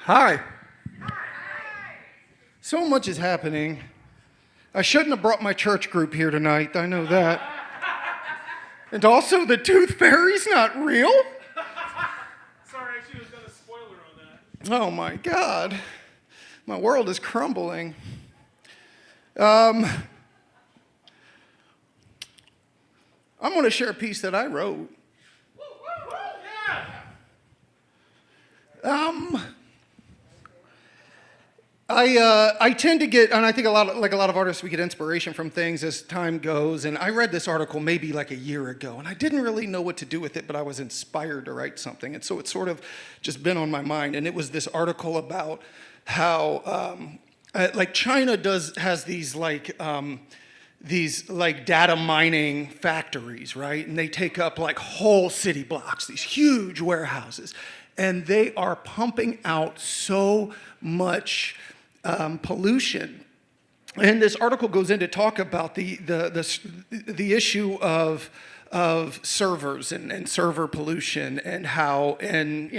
Hi. So much is happening. I shouldn't have brought my church group here tonight, I know that. And also, the tooth fairy's not real? Sorry, I should have done a spoiler on that. Oh my God. My world is crumbling. I'm going to share a piece that I wrote. I tend to get, and I think a lot of artists, we get inspiration from things as time goes. And I read this article maybe like a year ago, and I didn't really know what to do with it, but I was inspired to write something. And so it's sort of just been on my mind. And it was this article about how, China has these data mining factories, right? And they take up like whole city blocks, these huge warehouses, and they are pumping out so much pollution. And this article goes in to talk about the issue of servers and server pollution, and how in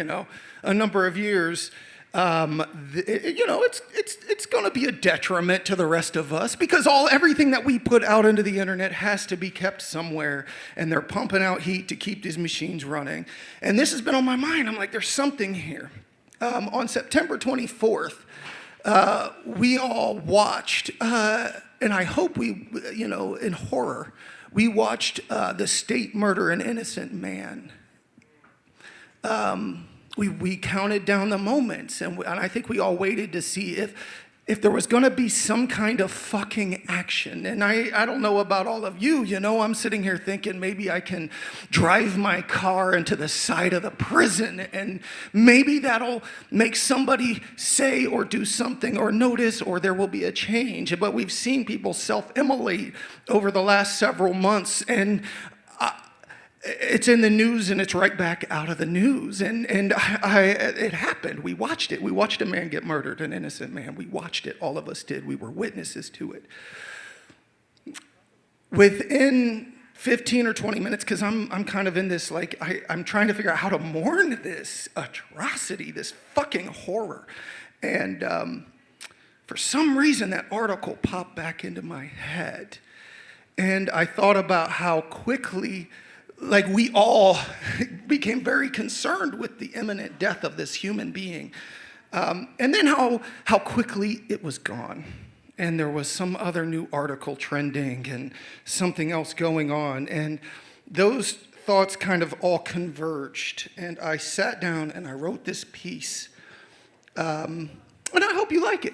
a number of years it's going to be a detriment to the rest of us, because everything that we put out into the internet has to be kept somewhere, and they're pumping out heat to keep these machines running. And this has been on my mind. I'm like, there's something here. On September 24th, we all watched, and I hope in horror, we watched the state murder an innocent man. We counted down the moments, and I think we all waited to see if there was going to be some kind of fucking action. And I don't know about all of you, I'm sitting here thinking maybe I can drive my car into the side of the prison, and maybe that'll make somebody say or do something or notice, or there will be a change. But we've seen people self-immolate over the last several months, and it's in the news, and it's right back out of the news. And it happened. We watched it. We watched a man get murdered, an innocent man. We watched it. All of us did. We were witnesses to it. Within 15 or 20 minutes, because I'm kind of in this, I'm trying to figure out how to mourn this atrocity, this fucking horror. And for some reason, that article popped back into my head. And I thought about how quickly we all became very concerned with the imminent death of this human being. And then how quickly it was gone. And there was some other new article trending and something else going on. And those thoughts kind of all converged. And I sat down and I wrote this piece. And I hope you like it.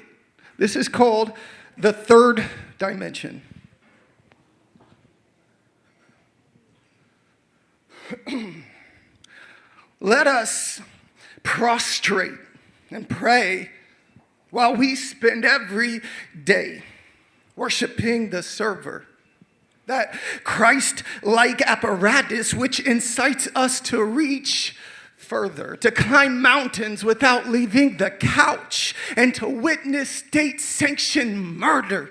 This is called The Third Dimension. Let us prostrate and pray while we spend every day worshiping the server, that Christ-like apparatus which incites us to reach further, to climb mountains without leaving the couch, and to witness state-sanctioned murder.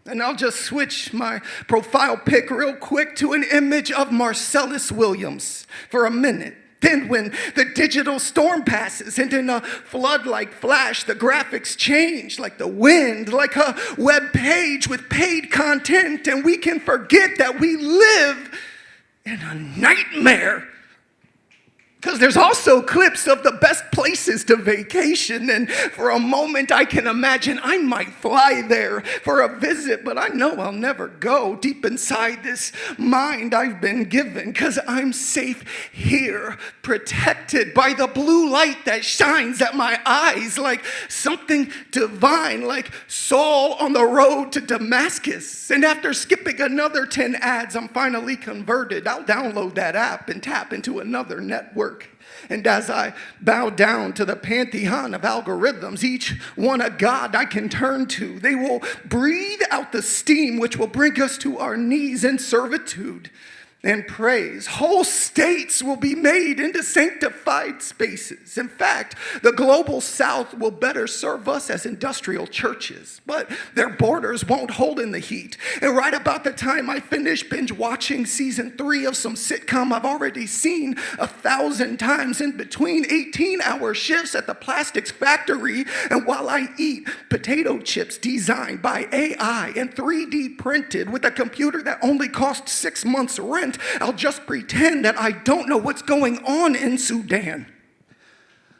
And I'll just switch my profile pic real quick to an image of Marcellus Williams for a minute. Then when the digital storm passes, and in a flood-like flash, the graphics change like the wind, like a web page with paid content, and we can forget that we live in a nightmare. Because there's also clips of the best places to vacation, and for a moment I can imagine I might fly there for a visit, but I know I'll never go. Deep inside this mind I've been given, because I'm safe here, protected by the blue light that shines at my eyes like something divine, like Saul on the road to Damascus. And after skipping another 10 ads, I'm finally converted. I'll download that app and tap into another network. And as I bow down to the pantheon of algorithms, each one a god I can turn to, they will breathe out the steam which will bring us to our knees in servitude. and praise. Whole states will be made into sanctified spaces. In fact, the global south will better serve us as industrial churches, but their borders won't hold in the heat. And right about the time I finish binge watching season 3 of some sitcom I've already seen 1,000 times in between 18-hour shifts at the plastics factory, and while I eat potato chips designed by AI and 3D printed with a computer that only cost 6 months rent, I'll just pretend that I don't know what's going on in Sudan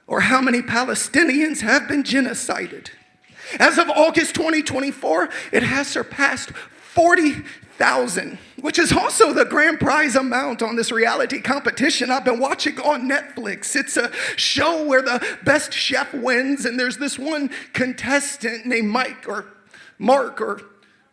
or how many Palestinians have been genocided. As of August 2024, it has surpassed 40,000, which is also the grand prize amount on this reality competition I've been watching on Netflix. It's a show where the best chef wins, and there's this one contestant named Mike or Mark or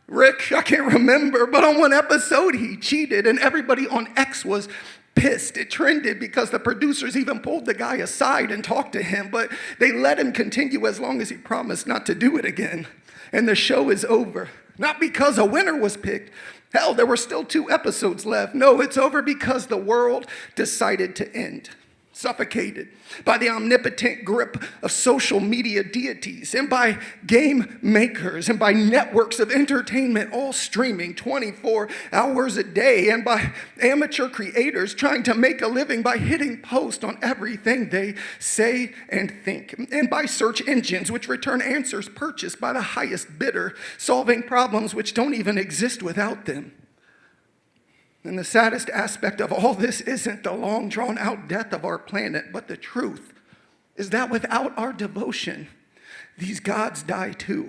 Rick, I can't remember, but on one episode he cheated and everybody on X was pissed. It trended because the producers even pulled the guy aside and talked to him, but they let him continue as long as he promised not to do it again. And the show is over. Not because a winner was picked. Hell, there were still 2 episodes left. No, it's over because the world decided to end. Suffocated by the omnipotent grip of social media deities and by game makers and by networks of entertainment all streaming 24 hours a day and by amateur creators trying to make a living by hitting post on everything they say and think, and by search engines which return answers purchased by the highest bidder, solving problems which don't even exist without them. And the saddest aspect of all this isn't the long drawn out death of our planet, but the truth is that without our devotion, these gods die too.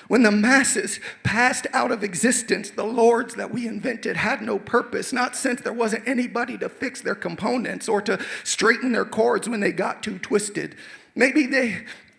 When the masses passed out of existence, the lords that we invented had no purpose, not since there wasn't anybody to fix their components or to straighten their cords when they got too twisted.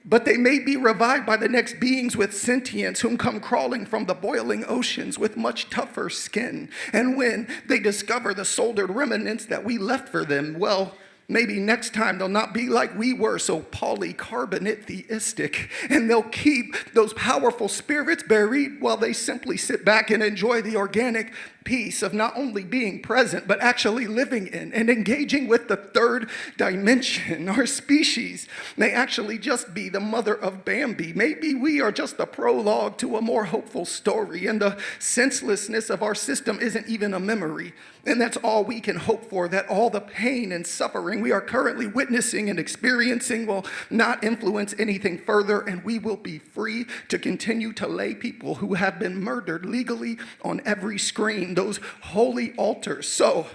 But they may be revived by the next beings with sentience whom come crawling from the boiling oceans with much tougher skin. And when they discover the soldered remnants that we left for them, well, maybe next time they'll not be like we were, so polycarbonate theistic. And they'll keep those powerful spirits buried while they simply sit back and enjoy the organic peace of not only being present, but actually living in and engaging with the third dimension. Our species may actually just be the mother of Bambi. Maybe we are just the prologue to a more hopeful story, and the senselessness of our system isn't even a memory. And that's all we can hope for, that all the pain and suffering we are currently witnessing and experiencing will not influence anything further, and we will be free to continue to lay people who have been murdered legally on every screen, those holy altars. So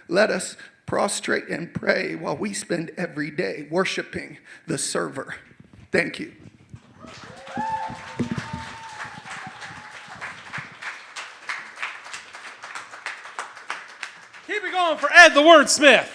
let us prostrate and pray while we spend every day worshiping the server. Thank you. Keep it going for Ed the Wordsmith.